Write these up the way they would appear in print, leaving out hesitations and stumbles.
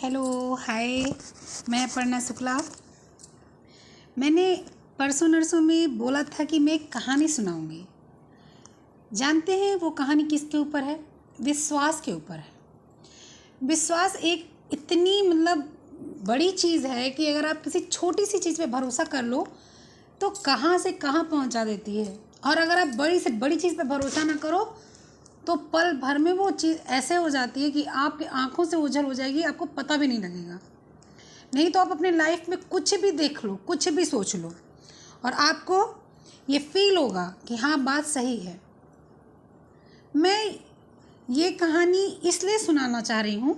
Hello hi. मैं अपर्णा शुक्ला। मैंने परसों नरसों में बोला था कि मैं एक कहानी सुनाऊंगी। जानते हैं वो कहानी किसके ऊपर है? विश्वास के ऊपर है। विश्वास एक इतनी बड़ी चीज़ है कि अगर आप किसी छोटी सी चीज़ पे भरोसा कर लो तो कहाँ से कहाँ पहुँचा देती है। और अगर आप बड़ी से बड़ी चीज़ पे भरोसा ना करो तो पल भर में वो चीज़ ऐसे हो जाती है कि आपकी आंखों से ओझल हो जाएगी, आपको पता भी नहीं लगेगा। नहीं तो आप अपने लाइफ में कुछ भी देख लो, कुछ भी सोच लो और आपको ये फील होगा कि हाँ बात सही है। मैं ये कहानी इसलिए सुनाना चाह रही हूँ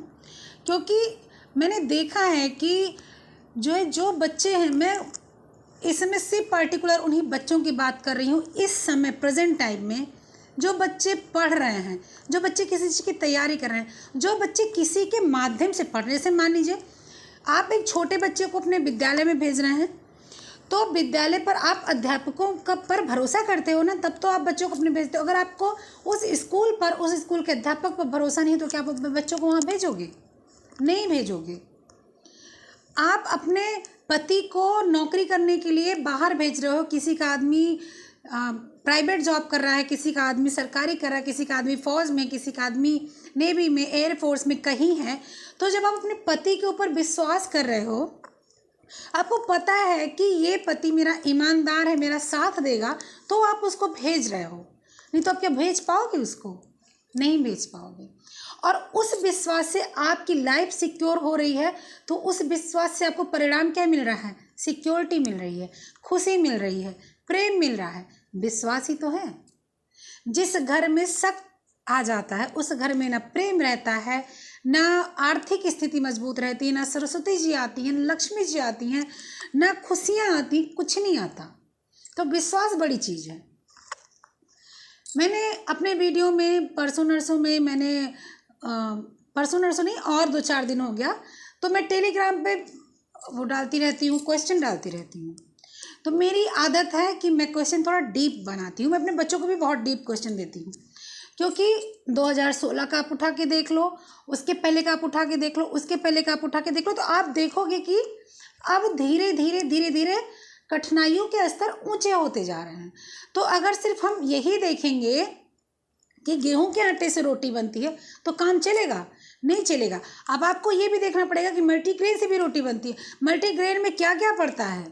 क्योंकि मैंने देखा है कि जो बच्चे हैं, मैं इसमें सिर्फ पर्टिकुलर उन्हीं बच्चों की बात कर रही हूँ इस समय प्रेजेंट टाइम में, जो बच्चे पढ़ रहे हैं, जो बच्चे किसी चीज़ की तैयारी कर रहे हैं, जो बच्चे किसी के माध्यम से पढ़ रहे हैं। जैसे मान लीजिए आप एक छोटे बच्चे को अपने विद्यालय में भेज रहे हैं तो विद्यालय पर आप अध्यापकों का पर भरोसा करते हो ना, तब तो आप बच्चों को अपने भेजते हो। अगर आपको उस स्कूल के अध्यापक पर भरोसा नहीं तो क्या आप अपने बच्चों को वहाँ भेजोगे? नहीं भेजोगे। आप अपने पति को नौकरी करने के लिए बाहर भेज रहे हो, किसी का आदमी प्राइवेट जॉब कर रहा है, किसी का आदमी सरकारी कर रहा है, किसी का आदमी फौज में, किसी का आदमी नेवी में, एयरफोर्स में कहीं है। तो जब आप अपने पति के ऊपर विश्वास कर रहे हो, आपको पता है कि ये पति मेरा ईमानदार है, मेरा साथ देगा, तो आप उसको भेज रहे हो। नहीं तो आप क्या भेज पाओगे उसको? नहीं भेज पाओगे। और उस विश्वास से आपकी लाइफ सिक्योर हो रही है, तो उस विश्वास से आपको परिणाम क्या मिल रहा है? सिक्योरिटी मिल रही है, खुशी मिल रही है, प्रेम मिल रहा है। विश्वास ही तो है। जिस घर में शक आ जाता है उस घर में ना प्रेम रहता है, ना आर्थिक स्थिति मजबूत रहती है, ना सरस्वती जी आती हैं, ना लक्ष्मी जी आती हैं, ना खुशियाँ आती, कुछ नहीं आता। तो विश्वास बड़ी चीज़ है। मैंने अपने वीडियो में परसों नरसों नहीं, और 2-4 दिन हो गया, तो मैं टेलीग्राम पे वो डालती रहती हूँ, क्वेश्चन डालती रहती हूँ। तो मेरी आदत है कि मैं क्वेश्चन थोड़ा डीप बनाती हूँ। मैं अपने बच्चों को भी बहुत डीप क्वेश्चन देती हूँ, क्योंकि 2016 का आप उठा के देख लो, उसके पहले का आप उठा के देख लो, उसके पहले का आप उठा के देख लो, तो आप देखोगे कि अब धीरे धीरे कठिनाइयों के स्तर ऊंचे होते जा रहे हैं। तो अगर सिर्फ हम यही देखेंगे कि गेहूं के आटे से रोटी बनती है तो काम चलेगा? नहीं चलेगा। अब आपको ये भी देखना पड़ेगा कि मल्टीग्रेन से भी रोटी बनती है। मल्टीग्रेन में क्या क्या पड़ता है?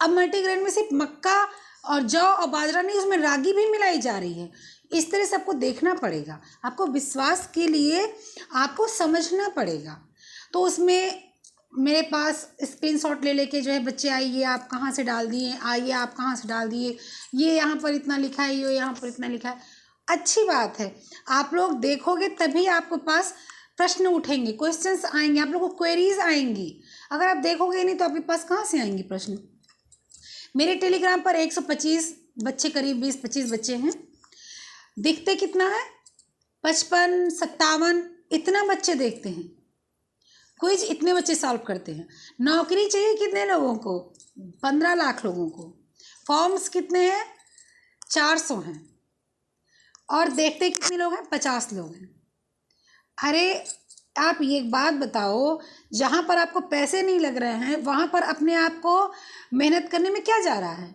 अब मल्टीग्रेन में सिर्फ मक्का और जौ और बाजरा नहीं, उसमें रागी भी मिलाई जा रही है। इस तरह से आपको देखना पड़ेगा। आपको विश्वास के लिए आपको समझना पड़ेगा। तो उसमें मेरे पास स्क्रीनशॉट ले लेके जो है बच्चे, आइए आप कहाँ से डाल दिए, आइए आप कहाँ से डाल दिए, ये यहाँ पर इतना लिखा है, ये यहाँ पर इतना लिखा है। अच्छी बात है। आप लोग देखोगे तभी आपके पास प्रश्न उठेंगे, क्वेश्चंस आएंगे, आप लोगों को क्वेरीज आएंगी। अगर आप देखोगे नहीं तो आपके पास कहाँ से आएंगे प्रश्न? मेरे टेलीग्राम पर 125 बच्चे, करीब 20-25 बच्चे हैं। दिखते कितना है? 55-57 इतना बच्चे देखते हैं। क्विज इतने बच्चे सॉल्व करते हैं। नौकरी चाहिए कितने लोगों को? 15 लाख लोगों को। फॉर्म्स कितने हैं? 400 हैं। और देखते कितने लोग हैं? 50 लोग हैं। अरे आप ये बात बताओ, जहाँ पर आपको पैसे नहीं लग रहे हैं वहाँ पर अपने आप को मेहनत करने में क्या जा रहा है?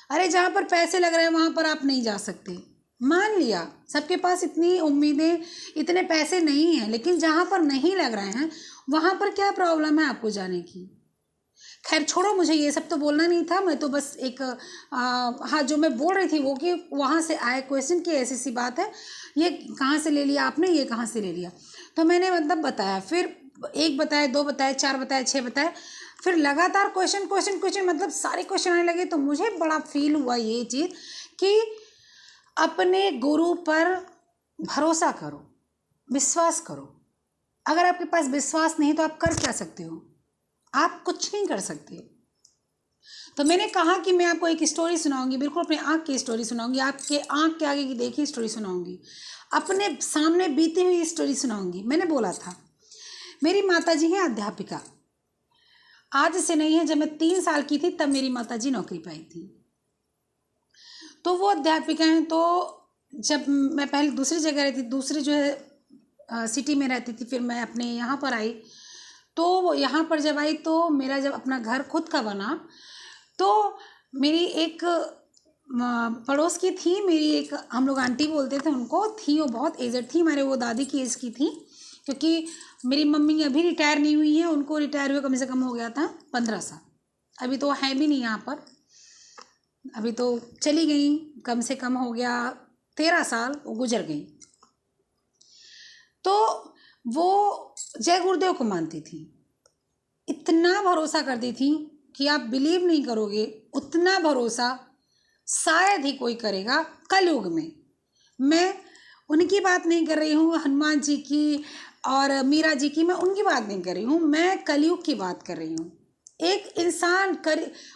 अरे जहाँ पर पैसे लग रहे हैं वहाँ पर आप नहीं जा सकते। मान लिया सबके पास इतनी उम्मीदें, इतने पैसे नहीं हैं, लेकिन जहाँ पर नहीं लग रहे हैं वहाँ पर क्या प्रॉब्लम है आपको जाने की? खैर छोड़ो, मुझे ये सब तो बोलना नहीं था। मैं तो बस एक हाँ, जो मैं बोल रही थी वो कि वहाँ से आए क्वेश्चन की ऐसी सी बात है, ये कहाँ से ले लिया आपने, ये कहाँ से ले लिया। तो मैंने बताया, फिर 1 बताए, 2 बताए, 4 बताए, 6 बताए, फिर लगातार क्वेश्चन सारे क्वेश्चन आने लगे। तो मुझे बड़ा फील हुआ ये चीज़ कि अपने गुरु पर भरोसा करो, विश्वास करो। अगर आपके पास विश्वास नहीं तो आप कर क्या सकते हो? आप कुछ नहीं कर सकते। तो मैंने कहा कि मैं आपको एक स्टोरी सुनाऊंगी, बिल्कुल अपने आँख की स्टोरी सुनाऊंगी, आपके आँख के आगे की देखी स्टोरी सुनाऊंगी, अपने सामने बीती हुई स्टोरी सुनाऊंगी। मैंने बोला था मेरी माताजी हैं अध्यापिका। आज से नहीं है, जब मैं 3 साल की थी तब मेरी माताजी नौकरी पाई थी। तो वो अध्यापिका हैं। तो जब मैं पहले दूसरी जगह रहती, दूसरी जो है सिटी में रहती थी, फिर मैं अपने यहाँ पर आई। तो यहाँ पर जब आई तो मेरा जब अपना घर खुद का बना तो मेरी एक पड़ोस की थी, मेरी एक, हम लोग आंटी बोलते थे उनको, थी वो बहुत एजड थी, हमारे वो दादी की एज की थी, क्योंकि मेरी मम्मी अभी रिटायर नहीं हुई है, उनको रिटायर हुए कम से कम हो गया था 15 साल। अभी तो है भी नहीं यहाँ पर, अभी तो चली गई, कम से कम हो गया 13 साल वो गुजर गई। तो वो जय गुरुदेव को मानती थी, इतना भरोसा करती थी कि आप बिलीव नहीं करोगे, उतना भरोसा शायद ही कोई करेगा कलयुग में। मैं उनकी बात नहीं कर रही हूँ, हनुमान जी की और मीरा जी की, मैं उनकी बात नहीं कर रही हूँ, मैं कलयुग की बात कर रही हूँ। एक इंसान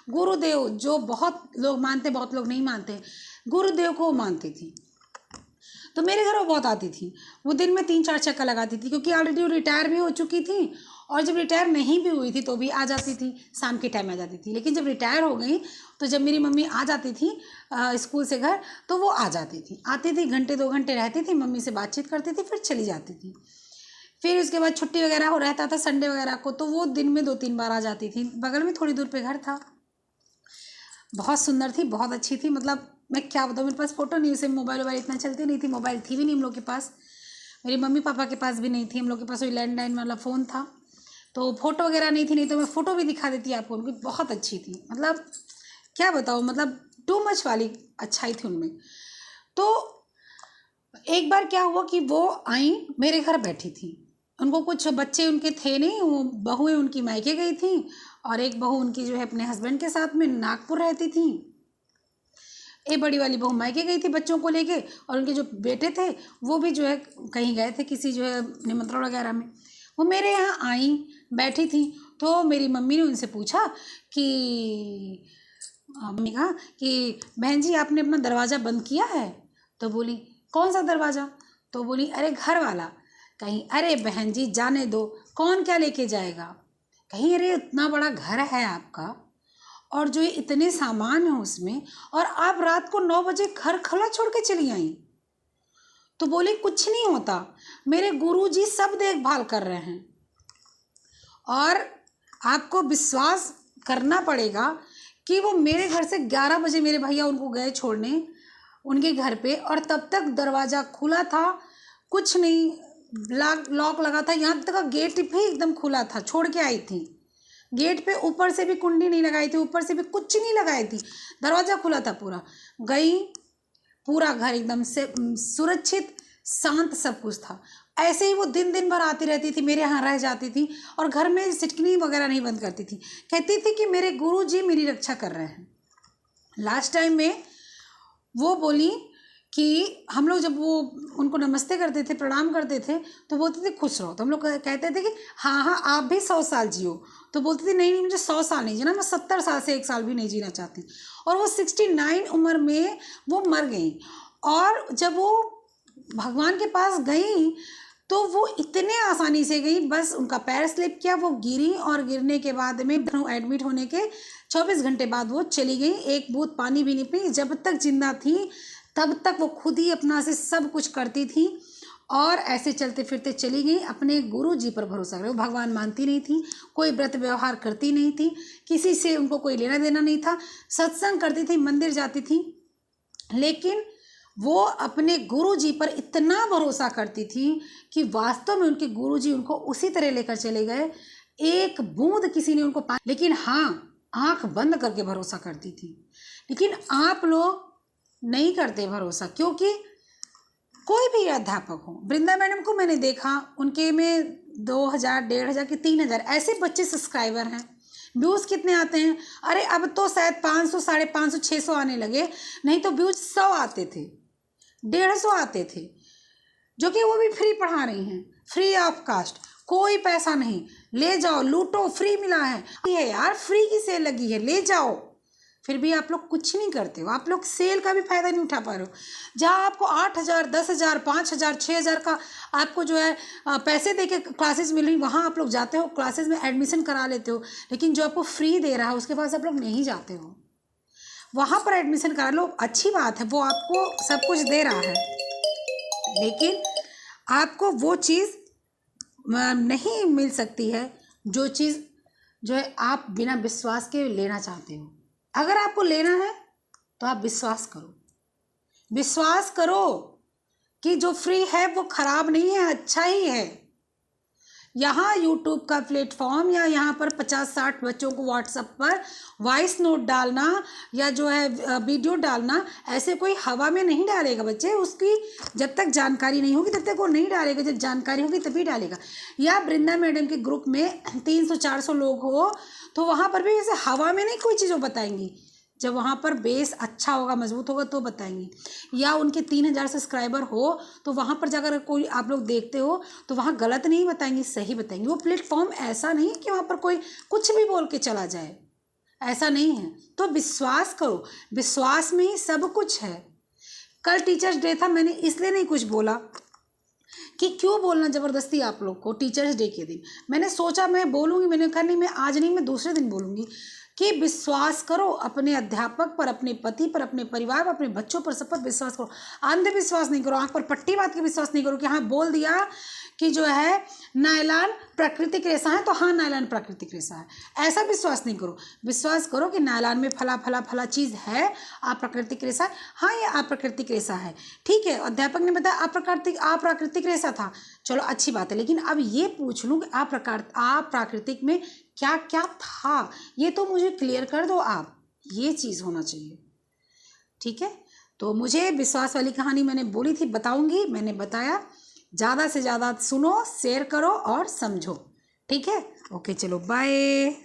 गुरुदेव, जो बहुत लोग मानते, बहुत लोग नहीं मानते, गुरुदेव को मानती थी। तो मेरे घर वो बहुत आती थी, वो दिन में 3-4 चक्कर लगाती थी, क्योंकि ऑलरेडी वो रिटायर भी हो चुकी थी, और जब रिटायर नहीं भी हुई थी तो भी आ जाती थी, शाम के टाइम आ जाती थी। लेकिन जब रिटायर हो गई तो जब मेरी मम्मी आ जाती थी स्कूल से घर, तो वो आ जाती थी, आती थी, घंटे 2 घंटे रहती थी, मम्मी से बातचीत करती थी, फिर चली जाती थी। फिर उसके बाद छुट्टी वगैरह हो रहता था संडे वगैरह को, तो वो दिन में 2-3 बार आ जाती थी। बगल में थोड़ी दूर पे घर था, बहुत सुंदर थी, बहुत अच्छी थी, मतलब मैं क्या बताऊँ, मेरे पास फ़ोटो नहीं, उसे मोबाइल वोबाइल इतना चलती नहीं थी, मोबाइल थी भी नहीं हम लोग के पास, मेरी मम्मी पापा के पास भी नहीं थी, हम लोग के पास वही लैंडलाइन वाला फ़ोन था, तो फ़ोटो वगैरह नहीं थी, नहीं तो मैं फ़ोटो भी दिखा देती आपको, उनकी बहुत अच्छी थी, मतलब क्या बताऊँ, मतलब टू मच वाली अच्छाई थी उनमें। तो एक बार क्या हुआ कि वो आई, मेरे घर बैठी थी, उनको कुछ बच्चे उनके थे नहीं, वो बहुएं उनकी मायके गई थी, और एक बहू उनकी जो है अपने हस्बैंड के साथ में नागपुर रहती थी। एक बड़ी वाली बहू मायके गई थी बच्चों को लेके, और उनके जो बेटे थे वो भी जो है कहीं गए थे किसी जो है निमंत्रण वगैरह में। वो मेरे यहाँ आई, बैठी थी, तो मेरी मम्मी ने उनसे पूछा कि मम्मी कहा कि बहन जी आपने अपना दरवाज़ा बंद किया है? तो बोली कौन सा दरवाज़ा? तो बोली अरे घर वाला। कहीं अरे बहन जी जाने दो, कौन क्या लेके जाएगा। कहीं अरे इतना बड़ा घर है आपका, और जो ये इतने सामान हैं उसमें, और आप रात को 9 बजे घर खुला छोड़ के चली आई। तो बोले कुछ नहीं होता, मेरे गुरुजी सब देखभाल कर रहे हैं, और आपको विश्वास करना पड़ेगा कि वो मेरे घर से 11 बजे मेरे भैया उनको गए छोड़ने उनके घर पे, और तब तक दरवाज़ा खुला था, कुछ नहीं, लॉक लगा था, यहाँ तक का गेट भी एकदम खुला था, छोड़ के आई थी। गेट पे ऊपर से भी कुंडी नहीं लगाई थी, ऊपर से भी कुछ नहीं लगाई थी, दरवाज़ा खुला था पूरा। गई, पूरा घर एकदम से सुरक्षित, शांत, सब कुछ था। ऐसे ही वो दिन दिन भर आती रहती थी, मेरे यहाँ रह जाती थी, और घर में सिटकनी वगैरह नहीं बंद करती थी, कहती थी कि मेरे गुरुजी मेरी रक्षा कर रहे हैं। लास्ट टाइम में वो बोली कि हम लोग जब वो उनको नमस्ते करते थे, प्रणाम करते थे, तो बोलते थे खुश रहो, तो हम लोग कहते थे कि हाँ हाँ आप भी 100 साल जियो। तो बोलती थी नहीं नहीं मुझे 100 साल नहीं जीना, मैं 70 साल से 1 साल भी नहीं जीना चाहती। और वो 69 उम्र में वो मर गई। और जब वो भगवान के पास गई तो वो इतने आसानी से गई, बस उनका पैर स्लिप किया, वो गिरी, और गिरने के बाद में एडमिट होने के 24 घंटे बाद वो चली गई, एक बूंद पानी भी नहीं पी। जब तक जिंदा थी तब तक वो खुद ही अपना से सब कुछ करती थी, और ऐसे चलते फिरते चली गई, अपने गुरु जी पर भरोसा करे। वो भगवान मानती नहीं थी, कोई व्रत व्यवहार करती नहीं थी, किसी से उनको कोई लेना देना नहीं था, सत्संग करती थी, मंदिर जाती थी, लेकिन वो अपने गुरु जी पर इतना भरोसा करती थी कि वास्तव में उनके गुरु जी उनको उसी तरह लेकर चले गए, एक बूंद किसी ने उनको लेकिन हाँ आंख बंद करके भरोसा करती थी। लेकिन आप लोग नहीं करते भरोसा, क्योंकि कोई भी अध्यापक हो, वृंदा मैडम को मैंने देखा, उनके में 2000, 1500 कि 3000 ऐसे बच्चे सब्सक्राइबर हैं, व्यूज़ कितने आते हैं, अरे अब तो शायद 500, 550, 600 आने लगे, नहीं तो व्यूज़ 100 आते थे, 150 आते थे, जो कि वो भी फ्री पढ़ा रही हैं, फ्री ऑफ कास्ट, कोई पैसा नहीं, ले जाओ लूटो, फ्री मिला है यार, फ्री की सेल लगी है, ले जाओ। फिर भी आप लोग कुछ नहीं करते हो, आप लोग सेल का भी फ़ायदा नहीं उठा पा रहे हो। जहाँ आपको 8000, 10000, 5000, 6000 का आपको जो है पैसे दे के क्लासेस मिल रही, वहाँ आप लोग जाते हो, क्लासेस में एडमिशन करा लेते हो, लेकिन जो आपको फ्री दे रहा है उसके पास आप लोग नहीं जाते हो, वहाँ पर एडमिशन करा लो, अच्छी बात है, वो आपको सब कुछ दे रहा है, लेकिन आपको वो चीज़ नहीं मिल सकती है जो चीज़ जो है आप बिना विश्वास के लेना चाहते हो। अगर आपको लेना है तो आप विश्वास करो, विश्वास करो कि जो फ्री है वो खराब नहीं है, अच्छा ही है। यहाँ यूट्यूब का प्लेटफॉर्म या यहाँ पर 50-60 बच्चों को व्हाट्सएप पर वॉइस नोट डालना या जो है वीडियो डालना, ऐसे कोई हवा में नहीं डालेगा बच्चे। उसकी जब तक जानकारी नहीं होगी तब तक वो नहीं डालेगा, जब जानकारी होगी तभी डालेगा। या वृंदा मैडम के ग्रुप में 300-400 लोग हो तो वहाँ पर भी वैसे हवा में नहीं कोई चीज़ वो बताएंगी, जब वहाँ पर बेस अच्छा होगा, मजबूत होगा तो बताएंगी। या उनके 3000 सब्सक्राइबर हो तो वहाँ पर जाकर कोई आप लोग देखते हो तो वहाँ गलत नहीं बताएंगी, सही बताएंगी। वो प्लेटफॉर्म ऐसा नहीं है कि वहाँ पर कोई कुछ भी बोल के चला जाए, ऐसा नहीं है। तो विश्वास करो, विश्वास में ही सब कुछ है। कल टीचर्स डे था, मैंने इसलिए नहीं कुछ बोला कि क्यों बोलना ज़बरदस्ती आप लोग को टीचर्स डे के दिन। मैंने सोचा मैं बोलूँगी, मैंने कहा नहीं मैं आज नहीं, मैं दूसरे दिन बोलूँगी कि विश्वास करो अपने अध्यापक पर, अपने पति पर, अपने परिवार पर, अपने बच्चों पर, सब पर विश्वास करो। अंधविश्वास नहीं करो, आँख पर पट्टी बात के विश्वास नहीं करो कि हाँ बोल दिया कि जो है नायलॉन प्राकृतिक रेशा है तो हाँ नायलॉन प्राकृतिक रेशा है, ऐसा विश्वास नहीं करो। विश्वास करो कि नायलॉन में फला फला फला चीज़ है, अप्राकृतिक रेशा, हाँ ये अप्राकृतिक रेशा है, ठीक है। अध्यापक ने बताया अप्राकृतिक रेशा था, चलो अच्छी बात है। लेकिन अब ये पूछ लूँ कि अप्राकृतिक में क्या क्या था, ये तो मुझे क्लियर कर दो आप, ये चीज़ होना चाहिए, ठीक है। तो मुझे विश्वास वाली कहानी मैंने बोली थी, बताऊंगी, मैंने बताया। ज़्यादा से ज़्यादा सुनो, शेयर करो और समझो, ठीक है। ओके चलो बाय।